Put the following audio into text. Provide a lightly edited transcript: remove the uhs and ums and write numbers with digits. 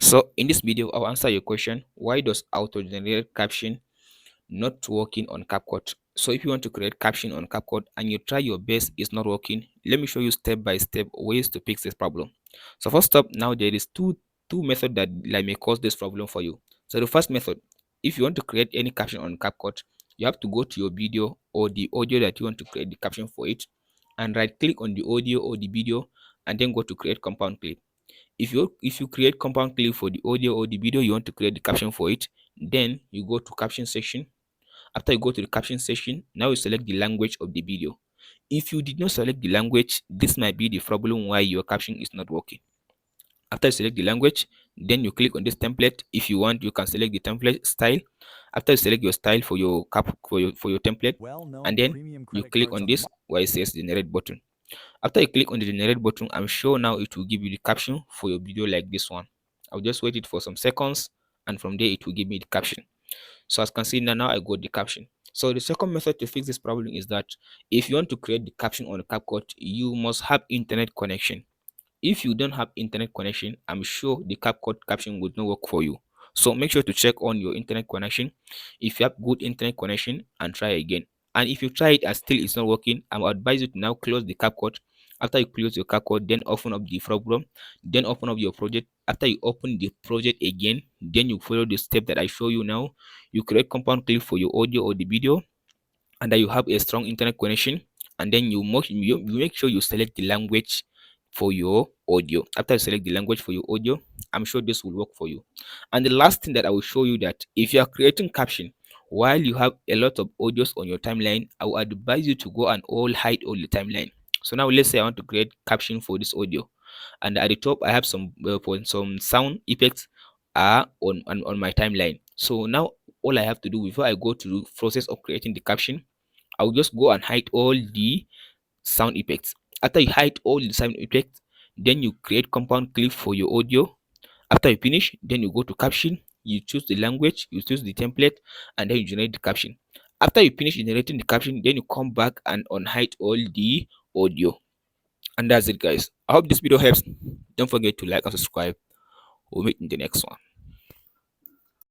So in this video, I'll answer your question: why does auto-generate caption not working on Capcut? So if you want to create caption on Capcut and you try your best, it's not working, let me show you step by step ways to fix this problem. So first up, now there is two methods that may cause this problem for you. So the first method, if you want to create any caption on Capcut, you have to go to your video or the audio that you want to create the caption for it, and right click on the audio or the video, and then go to create compound clip. If you create compound clip for the audio or the video you want to create the caption for it, then you go to caption section. After you go to the caption section, now you select the language of the video. If you did not select the language, this might be the problem why your caption is not working. After you select the language, then you click on this template. If you want, you can select the template style. After you select your style for your template, and then you click on this where it says generate button. After you click on the generate button, I'm sure now it will give you the caption for your video like this one. I'll just wait it for some seconds, and from there it will give me the caption. So as you can see now I got the caption. So the second method to fix this problem is that if you want to create the caption on Capcut, you must have internet connection. If you don't have internet connection, I'm sure the Capcut caption would not work for you. So make sure to check on your internet connection. If you have good internet connection, and try again. And if you try it and still it's not working, I would advise you to now close the Capcut. After you close your Capcut, then open up the program, then open up your project. After you open the project again, then you follow the step that I show you now. You create compound clip for your audio or the video, and that you have a strong internet connection, and then you make sure you select the language for your audio. After you select the language for your audio, I'm sure this will work for you. And the last thing that I will show you, that if you are creating caption while you have a lot of audios on your timeline, I will advise you to go and hide all the timeline. So now let's say I want to create caption for this audio, and at the top I have some sound effects are on my timeline. So now all I have to do before I go to the process of creating the caption, I'll just go and hide all the sound effects. After you hide all the sound effects, then you create compound clip for your audio. After you finish, then you go to caption, you choose the language, you choose the template, and then you generate the caption. After you finish generating the caption, then you come back and unhide all the audio. And that's it, guys. I hope this video helps. Don't forget to like and subscribe. We'll meet in the next one.